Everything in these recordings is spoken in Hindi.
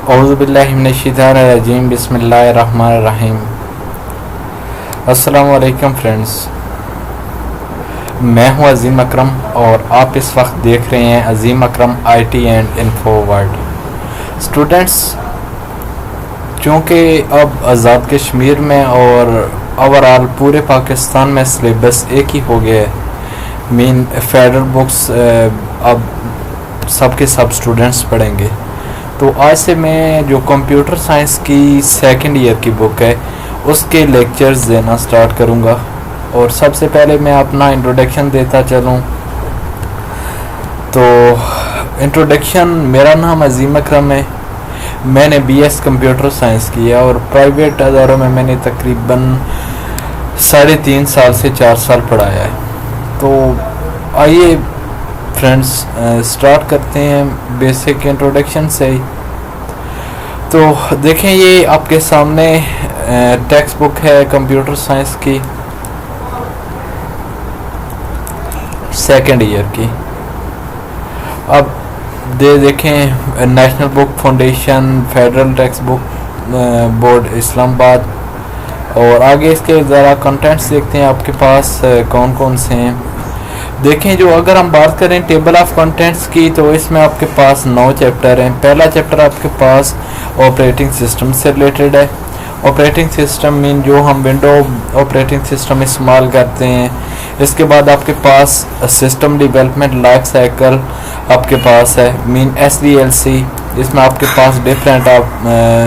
औज़ुबिल्लाहि मिनश्शैतानिर्रजीम बिस्मिल्लाहिर्रहमानिर्रहीम। अस्सलाम वालेकुम फ्रेंड्स, मैं हूं अज़ीम अकरम और आप इस वक्त देख रहे हैं Azeem Akram IT and info world. Students, चूँकि अब आज़ाद कश्मीर में और ओवरऑल पूरे पाकिस्तान में सिलेबस एक ही हो गया है, मीन फेडरल बुक्स अब सबके सब स्टूडेंट्स पढ़ेंगे। तो आज से मैं जो कंप्यूटर साइंस की सेकंड ईयर की बुक है उसके लेक्चर्स देना स्टार्ट करूँगा। और सबसे पहले मैं अपना इंट्रोडक्शन देता चलूँ। तो इंट्रोडक्शन, मेरा नाम अज़ीम अकरम है। मैंने बीएस कंप्यूटर साइंस किया और प्राइवेट अदारों में मैंने तकरीबन 3.5 साल से 4 साल पढ़ाया है। तो आइए फ्रेंड्स स्टार्ट करते हैं बेसिक इंट्रोडक्शन से ही। तो देखें, ये आपके सामने टेक्स्ट बुक है कंप्यूटर साइंस की सेकेंड ईयर की। अब देखें, national book foundation, federal text book board Islamabad. और आगे इसके ज़रा कंटेंट्स देखते हैं आपके पास कौन कौन से हैं। देखें, जो अगर हम बात करें टेबल ऑफ कंटेंट्स की, तो इसमें आपके पास 9 चैप्टर हैं। पहला चैप्टर आपके पास ऑपरेटिंग सिस्टम से रिलेटेड है। ऑपरेटिंग सिस्टम मीन जो हम विंडो ऑपरेटिंग सिस्टम इस्तेमाल करते हैं। इसके बाद आपके पास सिस्टम डेवलपमेंट लाइफ साइकिल आपके पास है, मीन SDLC। इसमें आपके पास डिफरेंट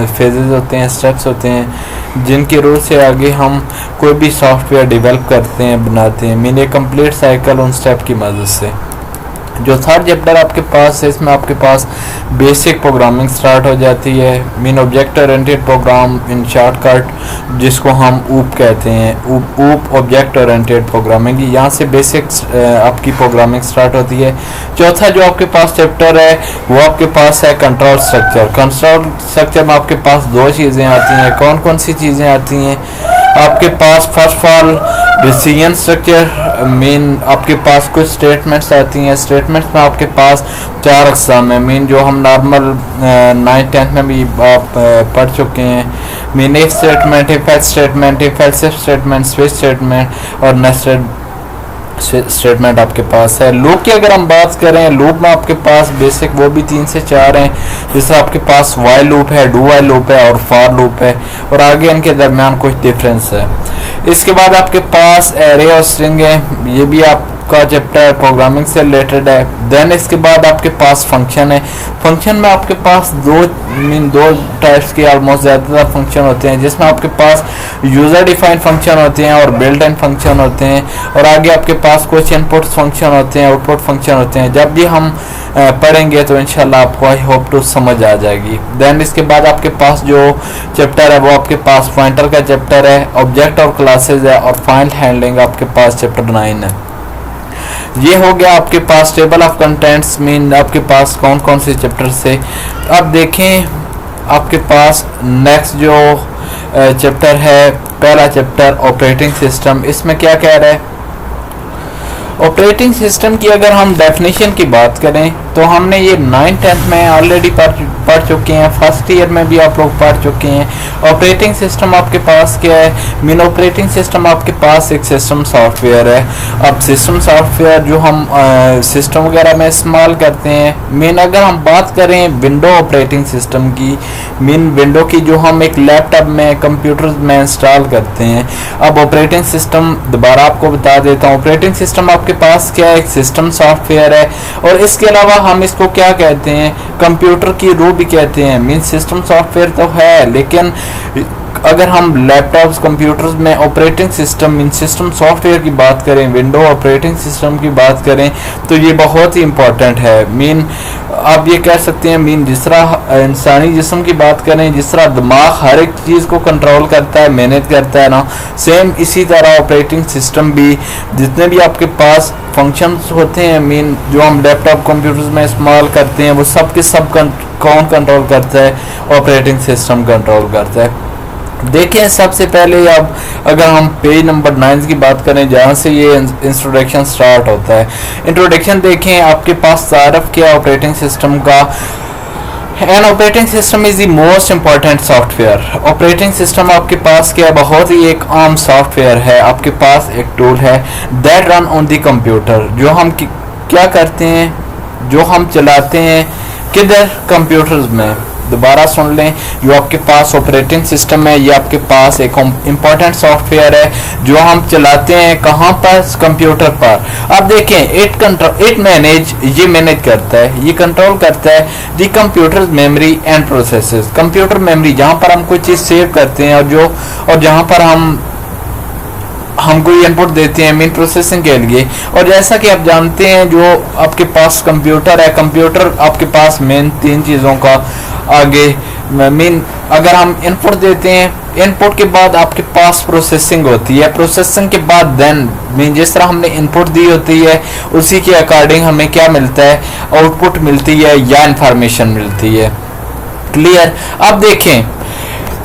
फेजेस होते हैं, स्टेप्स होते हैं, जिनके रूल से आगे हम कोई भी सॉफ्टवेयर डेवलप करते हैं, बनाते हैं, मीन ए कंप्लीट साइकिल उन स्टेप की मदद से। जो थर्ड चैप्टर आपके पास है, इसमें आपके पास बेसिक प्रोग्रामिंग स्टार्ट हो जाती है, मीन ऑब्जेक्ट ओरिएंटेड प्रोग्राम इन शॉर्टकट, जिसको हम ऊप कहते हैं। ऊप ऑब्जेक्ट ओरिएंटेड प्रोग्रामिंग, यहाँ से बेसिक आपकी प्रोग्रामिंग स्टार्ट होती है। चौथा जो आपके पास चैप्टर है वो आपके पास है कंट्रोल स्ट्रक्चर। कंट्रोल स्ट्रक्चर में आपके पास 2 चीज़ें आती हैं। कौन कौन सी चीज़ें आती हैं आपके पास? First of all decision structure, mean आपके पास कुछ स्टेटमेंट्स आती हैं। स्टेटमेंट्स में आपके पास 4 अक़साम है, मीन जो हम नॉर्मल 9th-10th में भी आप पढ़ चुके हैं। Mean if statement, if else statement, if else if statement, switch statement और नेस्टेड स्टेटमेंट आपके पास है। लूप की अगर हम बात करें, लूप में आपके पास बेसिक वो भी 3 से 4 हैं। जैसे आपके पास वाइल लूप है, डू वाइल लूप है और फॉर लूप है, और आगे इनके दरमियान कुछ डिफरेंस है। इसके बाद आपके पास एरे और स्ट्रिंग है, ये भी आपका चैप्टर प्रोग्रामिंग से रिलेटेड है। देन इसके बाद आपके पास फंक्शन है। फंक्शन में आपके पास दो टाइप्स के ऑलमोस्ट ज़्यादातर फंक्शन होते हैं, जिसमें आपके पास यूज़र डिफाइंड फंक्शन होते हैं और बिल्ट इन फंक्शन होते हैं, और आगे आपके पास कुछ इनपुट फंक्शन होते हैं, आउटपुट फंक्शन होते हैं। जब भी हम पढ़ेंगे तो इंशाल्लाह आपको आई होप टू समझ आ जाएगी। देन इसके बाद आपके पास जो चैप्टर है वो आपके पास पॉइंटर का चैप्टर है, ऑब्जेक्ट और क्लासेज है, और फाइल हैंडलिंग आपके पास चैप्टर 9 है। ये हो गया आपके पास टेबल ऑफ कंटेंट्स, मीन आपके पास कौन कौन से चैप्टर से। अब देखें, आपके पास नेक्स्ट जो चैप्टर है, पहला चैप्टर ऑपरेटिंग सिस्टम। इसमें क्या कह रहा है? ऑपरेटिंग सिस्टम की अगर हम डेफिनेशन की बात करें तो हमने ये 9th-10th में ऑलरेडी पढ़ चुके हैं, फर्स्ट ईयर में भी आप लोग पढ़ चुके हैं। ऑपरेटिंग सिस्टम आपके पास क्या है? मीन ऑपरेटिंग सिस्टम आपके पास एक सिस्टम सॉफ्टवेयर है। अब सिस्टम सॉफ्टवेयर जो हम सिस्टम वगैरह में इस्तेमाल करते हैं, मीन अगर हम बात करें विंडो ऑपरेटिंग सिस्टम की, मीन विंडो की जो हम एक लैपटॉप में, कंप्यूटर में इंस्टॉल करते हैं। अब ऑपरेटिंग सिस्टम दोबारा आपको बता देता हूँ। ऑपरेटिंग सिस्टम आपके पास क्या है? एक सिस्टम सॉफ्टवेयर है, और इसके अलावा हम इसको क्या कहते हैं? कंप्यूटर की रूह भी कहते हैं। मीन सिस्टम सॉफ्टवेयर तो है, लेकिन अगर हम लैपटॉप्स, कंप्यूटर्स में operating system mean system software की बात करें, विंडो ऑपरेटिंग सिस्टम की बात करें, तो ये बहुत ही इम्पोर्टेंट है। मीन आप ये कह सकते हैं, मीन जिस तरह इंसानी जिस्म की बात करें, जिस तरह दिमाग हर एक चीज़ को कंट्रोल करता है, मैनेज करता है ना, सेम इसी तरह ऑपरेटिंग सिस्टम भी जितने भी आपके पास फंक्शंस होते हैं, मीन जो हम लैपटॉप कंप्यूटर्स में इस्तेमाल करते हैं, वो सब के सब कौन कंट्रोल करता है? ऑपरेटिंग सिस्टम कंट्रोल करता है। देखें, सबसे पहले अब अगर हम पेज नंबर 9 की बात करें, जहाँ से ये इंट्रोडक्शन स्टार्ट होता है। इंट्रोडक्शन देखें, आपके पास तारफ़ किया ऑपरेटिंग सिस्टम का N operating system is the most important software. Operating system आपके पास क्या बहुत ही एक आम सॉफ्टवेयर है, आपके पास एक टूल है that run on the computer, जो हम क्या करते हैं, जो हम चलाते हैं किधर, कंप्यूटर्स में। दोबारा सुन लें, जो आपके पास ऑपरेटिंग सिस्टम है ये आपके पास एक इम्पॉर्टेंट सॉफ्टवेयर है जो हम चलाते हैं कहाँ पर, कंप्यूटर पर। अब देखें इट मैनेज करता है, ये कंट्रोल करता है the computer memory and processes. Computer memory जहाँ पर हम कोई चीज़ सेव करते हैं और जहाँ पर हम कोई इनपुट देते हैं मेन प्रोसेसिंग के लिए। और जैसा कि आप जानते हैं जो आपके पास कंप्यूटर है, कंप्यूटर आपके पास मेन 3 चीज़ों का आगे मेन, अगर हम इनपुट देते हैं, इनपुट के बाद आपके पास प्रोसेसिंग होती है, प्रोसेसिंग के बाद देन मीन जिस तरह हमने इनपुट दी होती है उसी के अकॉर्डिंग हमें क्या मिलता है, आउटपुट मिलती है या इंफॉर्मेशन मिलती है। क्लियर। अब देखें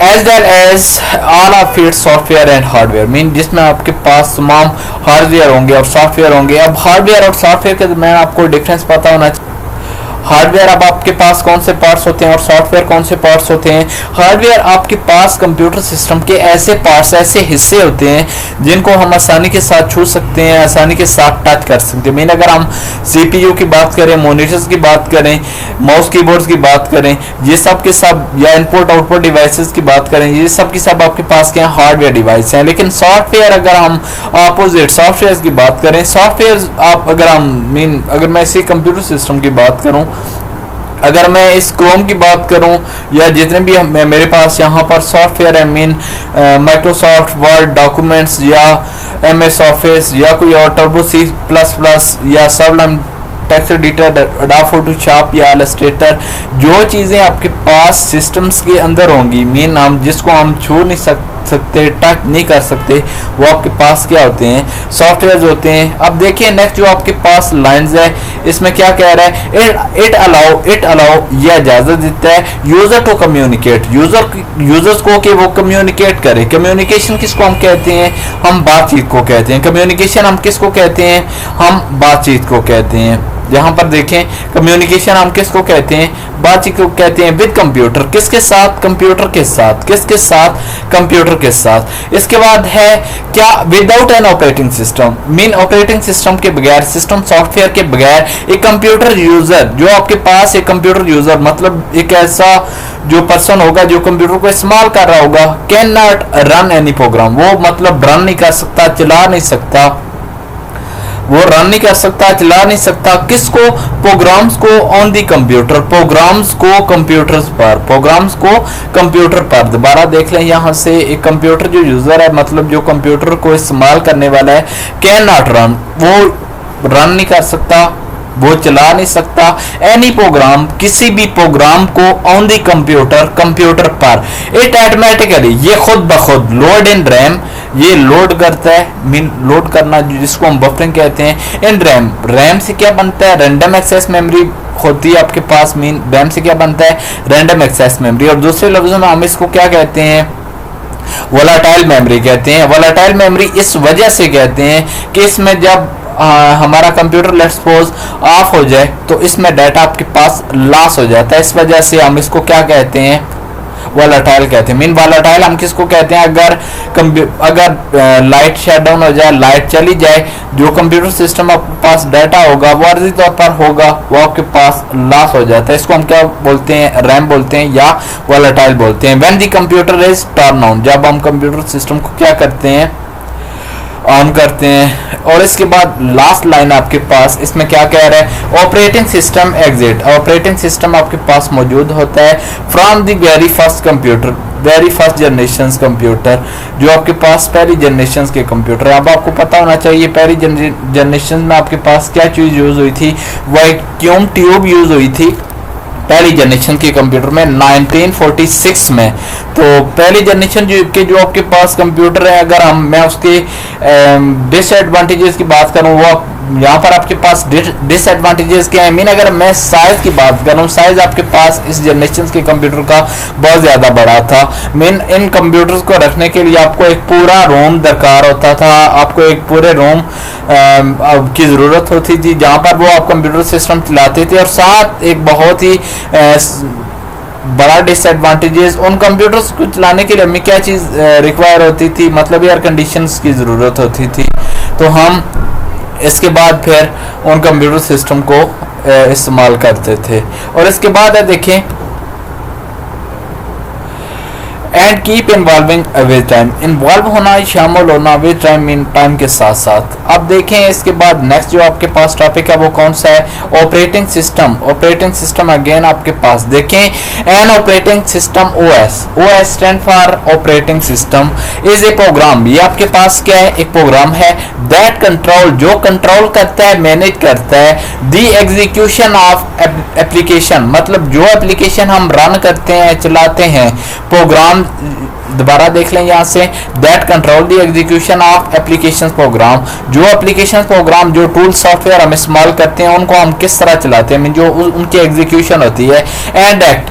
as well as all of it software and hardware, mean जिसमें आपके पास तमाम हार्डवेयर होंगे और सॉफ्टवेयर होंगे। अब हार्डवेयर और सॉफ्टवेयर के दरमियान आपको डिफरेंस पता होना चाहिए। हार्डवेयर अब आपके पास कौन से पार्ट्स होते हैं और सॉफ्टवेयर कौन से पार्ट्स होते हैं। हार्डवेयर आपके पास कंप्यूटर सिस्टम के ऐसे पार्ट्स, ऐसे हिस्से होते हैं जिनको हम आसानी के साथ छू सकते हैं, आसानी के साथ टच कर सकते हैं। मीन अगर हम सीपीयू की बात करें, मॉनिटर्स की बात करें, माउस कीबोर्ड्स की बात करें, ये सब के सब, या इनपुट आउटपुट डिवाइसेस की बात करें, ये सब की सब आपके पास क्या हार्डवेयर डिवाइस हैं। लेकिन सॉफ्टवेयर अगर हम अपोजिट सॉफ्टवेयर की बात करें, सॉफ्टवेयर आप अगर मैं इसी कंप्यूटर सिस्टम की बात करूं, अगर मैं इस क्रोम की बात करूं या जितने भी मेरे पास यहाँ पर सॉफ्टवेयर है, माइक्रोसॉफ्ट वर्ड डॉक्यूमेंट्स या एमएस ऑफिस या कोई और टर्बो C++ या Sublime text editor, Adobe Photoshop या इलस्ट्रेटर, जो चीज़ें आपके पास सिस्टम्स के अंदर होंगी, हम जिसको हम छू नहीं सकते, टच नहीं कर सकते, वो आपके पास क्या होते हैं, सॉफ्टवेयर होते हैं। अब देखिए नेक्स्ट जो आपके पास लाइंस है, इसमें क्या कह रहा है, इट अलाउ यह इजाजत देता है यूजर टू कम्युनिकेट, यूजर्स को कि वो कम्युनिकेट करे। कम्युनिकेशन किसको हम कहते हैं, हम बातचीत को कहते हैं। कम्युनिकेशन हम किसको कहते हैं, हम बातचीत को कहते हैं। यहाँ पर देखें कम्युनिकेशन हम किसको कहते हैं, बातचीत को कहते हैं विद कंप्यूटर, किसके साथ, कंप्यूटर के साथ, किसके साथ, कंप्यूटर के साथ। इसके बाद है क्या, without an operating system, mean operating system के बगैर, सिस्टम सॉफ्टवेयर के बगैर एक कंप्यूटर यूजर, जो आपके पास एक कंप्यूटर यूजर मतलब एक ऐसा जो पर्सन होगा जो कंप्यूटर को इस्तेमाल कर रहा होगा, can not run any program, वो मतलब रन नहीं कर सकता, चला नहीं सकता, वो रन नहीं कर सकता, चला नहीं सकता, किसको, प्रोग्राम्स को ऑन दी कंप्यूटर, प्रोग्राम्स को कंप्यूटर्स पर, प्रोग्राम्स को कंप्यूटर पर। दोबारा देख लें यहाँ से, एक कंप्यूटर जो यूजर है मतलब जो कंप्यूटर को इस्तेमाल करने वाला है, कैन नॉट रन, वो रन नहीं कर सकता, वो चला नहीं सकता एनी प्रोग्राम, किसी भी प्रोग्राम को ऑन दी कंप्यूटर, कंप्यूटर पर। इट ऑटोमेटिकली, ये खुद ब खुद लोड इन रैम, ये लोड करता है, मीन लोड करना जिसको हम बफरिंग कहते हैं, इन रैम। रैम से क्या बनता है, रैंडम एक्सेस मेमोरी होती है आपके पास, मीन रैम से क्या बनता है, रैंडम एक्सेस मेमोरी। और दूसरे लफ्जों में हम इसको क्या कहते हैं, वोलाटाइल मेमोरी कहते हैं। वोलाटाइल मेमोरी इस वजह से कहते हैं कि इसमें जब हमारा कंप्यूटर लेट्स सपोज ऑफ हो जाए तो इसमें डाटा आपके पास लॉस हो जाता है, इस वजह से हम इसको क्या कहते हैं, वोलाटाइल कहते हैं। मीन वोलाटाइल हम किसको कहते हैं, अगर लाइट शट डाउन हो जाए, लाइट चली जाए, जो कंप्यूटर सिस्टम आपके पास डाटा होगा वो अर्जी तौर पर होगा, वो आपके पास लॉस हो जाता है। इसको हम क्या बोलते हैं, रैम बोलते हैं या वोलाटाइल बोलते हैं। When the computer is turn on, जब हम कंप्यूटर सिस्टम को क्या करते हैं, ऑन करते हैं। और इसके बाद लास्ट लाइन आपके पास इसमें क्या कह रहा है, operating system exit, operating system आपके पास मौजूद होता है from the very first computer, very first generation computer, जो आपके पास पहली जनरेशन के कंप्यूटर है। अब आपको पता होना चाहिए पहली जनरेशन में आपके पास क्या चीज़ यूज हुई थी, वैक्यूम ट्यूब यूज हुई थी पहली जनरेशन के कंप्यूटर में 1946 में। तो पहली जनरेशन जो आपके पास कंप्यूटर है, अगर मैं उसके डिसएडवांटेजेस की बात करूं, वो यहाँ पर आपके पास डिसएडवांटेजेस क्या है, मीन अगर मैं साइज की बात करूँ, साइज आपके पास इस जनरेशन के कंप्यूटर का बहुत ज़्यादा बड़ा था। मीन इन कंप्यूटर्स को रखने के लिए आपको एक पूरा रूम दरकार होता था, आपको एक पूरे रूम की ज़रूरत होती थी जहाँ पर वो आप कंप्यूटर सिस्टम चलाते थे, और साथ एक बहुत ही बड़ा डिसएडवांटेजेस, उन कंप्यूटर्स को चलाने के लिए हमें क्या चीज़ रिक्वायर होती थी, मतलब एयर कंडीशंस की ज़रूरत होती थी। तो हम इसके बाद फिर उन कंप्यूटर सिस्टम को इस्तेमाल करते थे। और इसके बाद है देखें and keep involving with time, involve होना, शामिल होना विद टाइम, इन टाइम के साथ साथ। अब देखें इसके बाद नेक्स्ट जो आपके पास टॉपिक है वो कौन सा है, operating system. Operating system again आपके पास देखें an operating system OS, OS stand for operating system, is a program, ये आपके पास क्या है, एक प्रोग्राम है दैट कंट्रोल, जो कंट्रोल करता है, मैनेज करता है द एग्जीक्यूशन ऑफ एप्लीकेशन, मतलब जो एप्लीकेशन हम रन करते हैं, चलाते हैं, प्रोग्राम दोबारा देख लें यहाँ से, that control the execution of application program, जो एप्लीकेशन प्रोग्राम, जो टूल सॉफ्टवेयर हम इस्तेमाल करते हैं उनको हम किस तरह चलाते हैं, जो उनकी एग्जीक्यूशन होती है। And act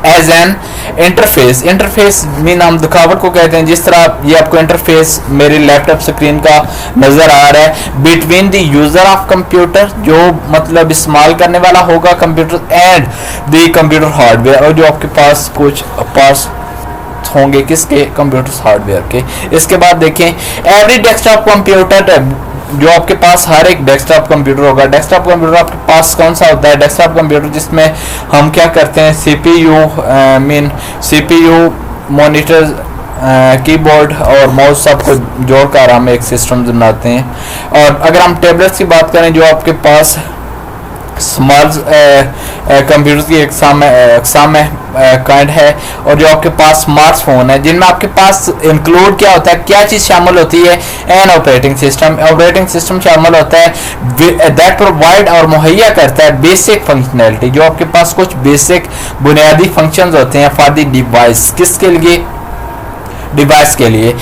as an interface, interface mean हम दिखावट को कहते हैं, जिस तरह ये आपको इंटरफेस मेरी लैपटॉप स्क्रीन का नजर आ रहा है, between the user of computer, जो मतलब इस्तेमाल करने वाला होगा computer, and the computer hardware, और जो आपके पास कुछ पार्ट्स होंगे किसके, कंप्यूटर हार्डवेयर के। इसके बाद देखें एवरी डेस्कटॉप कंप्यूटर, जो आपके पास हर एक डेस्कटॉप कंप्यूटर होगा, डेस्कटॉप कंप्यूटर आपके पास कौन सा होता है, डेस्कटॉप कंप्यूटर जिसमें हम क्या करते हैं, CPU mean CPU, monitor, keyboard और माउस सबको जोड़कर हम एक सिस्टम बनाते हैं। और अगर हम टैबलेट्स की बात करें, जो आपके पास स्मॉल कंप्यूटर की अकसाम काइंड है, और जो आपके पास स्मार्टफोन है, जिनमें आपके पास इंक्लूड क्या होता है, क्या चीज़ शामिल होती है, N operating system, operating system शामिल होता है दैट प्रोवाइड और मुहैया करता है बेसिक फंक्शनैलिटी, जो आपके पास कुछ बेसिक बुनियादी फंक्शंस होते हैं फॉर द डिवाइस, किसके लिए, डिवाइस के लिए।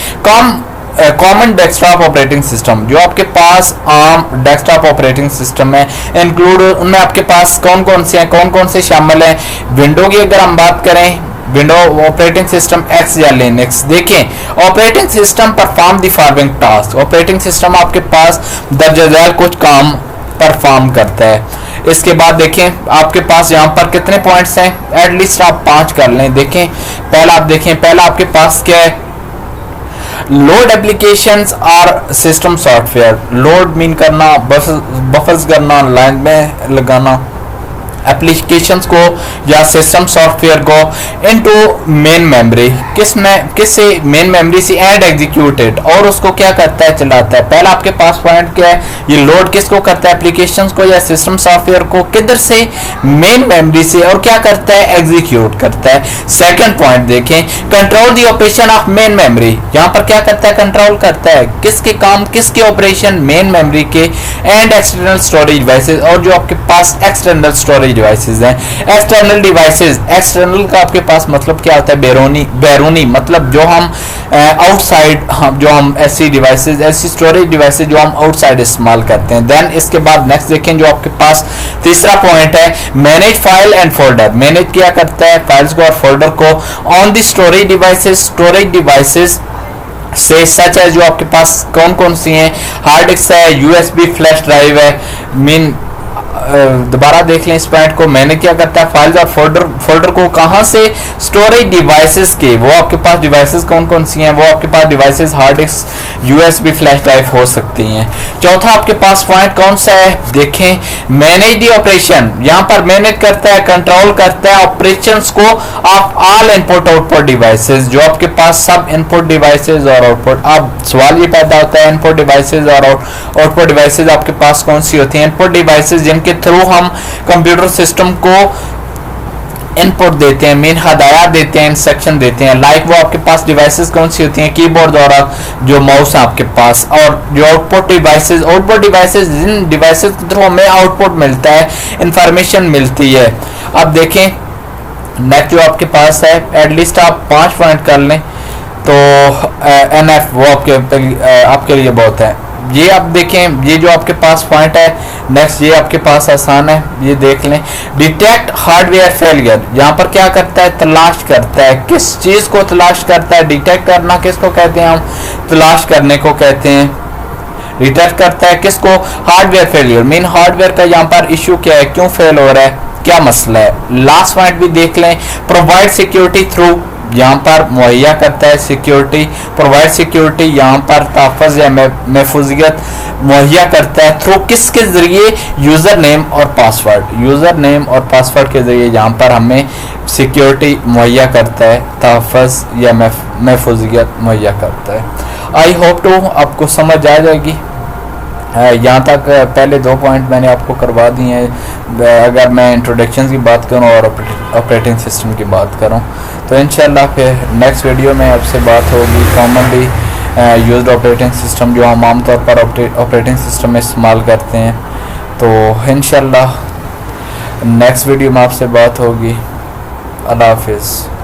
कॉमन डेस्कटॉप ऑपरेटिंग सिस्टम, जो आपके पास आम डेस्कटॉप ऑपरेटिंग सिस्टम है, इंक्लूड उनमें आपके पास कौन कौन से हैं, कौन कौन से शामिल हैं। विंडो की अगर हम बात करें, विंडो ऑपरेटिंग सिस्टम एक्स या लिनक्स, देखें operating system perform the following task, operating system आपके पास दर्ज झेल कुछ काम परफॉर्म करता है। इसके बाद देखें आपके पास यहाँ पर कितने पॉइंट्स हैं, एटलीस्ट आप 5 कर लें। देखें पहला, आप देखें पहला आपके पास क्या है, लोड एप्लीकेशंस और सिस्टम सॉफ्टवेयर, लोड मीन करना, बफर्स करना, लाइन में लगाना एप्लीकेशंस को या सिस्टम सॉफ्टवेयर को इनटू मेन मेमोरी, किससे मेन मेमोरी से एंड एग्जीक्यूटेड, और उसको क्या करता है, चलाता है। पहला आपके पास पॉइंट क्या है, ये लोड किसको करता है, एप्लीकेशंस को या सिस्टम सॉफ्टवेयर को, किधर से, मेन मेमोरी से, और क्या करता है, एग्जीक्यूट करता है। सेकंड पॉइंट देखें, control the operation of main memory, यहाँ पर क्या करता है, कंट्रोल करता है किसके काम, किसके ऑपरेशन, मेन मेमोरी के, एंड एक्सटर्नल स्टोरेज डिवाइसेस, और जो आपके पास एक्सटर्नल स्टोरेज डिवाइसेस हैं। एक्सटर्नल डिवाइसेस, एक्सटर्नल का आपके पास मतलब क्या होता है, बैरूनी मतलब जो हम आउटसाइड, जो हम ऐसी डिवाइसेस, ऐसी स्टोरेज डिवाइसेस जो हम आउटसाइड इस्तेमाल करते हैं। देन इसके बाद नेक्स्ट देखें, जो आपके पास तीसरा पॉइंट है, manage file and folder, manage क्या करता है, फाइल्स को और फोल्डर को on the storage devices, storage devices से सच है, जो आपके पास कौन कौन सी हैं, हार्ड डिस्क है, यूएसबी फ्लैश ड्राइव है, मीन दोबारा देख लें इस पॉइंट को, मैंने क्या करता है, फाइल्स और फोल्डर को कहां से, स्टोरेज डिवाइसेस के, वो आपके पास डिवाइसेस कौन कौन सी हैं, वो आपके पास devices hard disk, USB flash drive हो सकती हैं। चौथा आपके पास पॉइंट कौन सा है, देखें मैनेज द ऑपरेशन, यहां पर मैनेज करता है, कंट्रोल करता है ऑपरेशंस को of all input output devices, जो आपके पास सब इनपुट डिवाइसेस और आउटपुट। अब सवाल ये पैदा होता है, इनपुट डिवाइसेस और आउटपुट डिवाइसेस आपके पास कौन सी होती हैं, इनपुट डिवाइसेस जिनके थ्रू हम कंप्यूटर सिस्टम को इनपुट देते हैं, मेन हदायत देते हैं, इंस्ट्रक्शन देते हैं। लाइक वो आपके पास डिवाइसेस कौन सी होती हैं, कीबोर्ड द्वारा जो माउस है आपके पास, और जो आउटपुट डिवाइसेस जिन डिवाइसेस के थ्रू हमें आउटपुट मिलता है, इंफॉर्मेशन मिलती है। अब देखें नेक्स्ट जो आपके पास है, एटलीस्ट आप 5 पॉइंट कर लें तो एनएफ वो आपके लिए बहुत है। ये आप देखें, ये जो आपके पास पॉइंट है नेक्स्ट, ये आपके पास आसान है, ये देख लें, डिटेक्ट हार्डवेयर फेलियर, यहाँ पर क्या करता है, तलाश करता है, किस चीज को तलाश करता है, डिटेक्ट करना किसको कहते हैं, हम तलाश करने को कहते हैं, डिटेक्ट करता है किसको, हार्डवेयर फेलियर, मेन हार्डवेयर का यहाँ पर इशू क्या है, क्यों फेल हो रहा है, क्या मसला है। लास्ट पॉइंट भी देख लें, प्रोवाइड सिक्योरिटी थ्रू, यहाँ पर मुहैया करता है सिक्योरिटी, प्रोवाइड सिक्योरिटी यहाँ पर तहफ़्फ़ुज़ या महफूजियत मुहैया करता है थ्रू किसके ज़रिए, यूज़र नेम और पासवर्ड, यूज़र नेम और पासवर्ड के ज़रिए यहाँ पर हमें सिक्योरिटी मुहैया करता है, तहफ़्फ़ुज़ या महफूजियत मुहैया करता है। आई होप टू आपको समझ आ जाएगी। यहाँ तक पहले 2 पॉइंट मैंने आपको करवा दिए हैं। अगर मैं इंट्रोडक्शन की बात करूँ और ऑपरेटिंग सिस्टम की बात करूँ तो इंशाल्लाह फिर नेक्स्ट वीडियो में आपसे बात होगी कॉमनली यूज्ड ऑपरेटिंग सिस्टम जो हम आमतौर पर ऑपरेटिंग सिस्टम में इस्तेमाल करते हैं। तो इंशाल्लाह नेक्स्ट वीडियो में आपसे बात होगी। अल्लाह हाफिज़।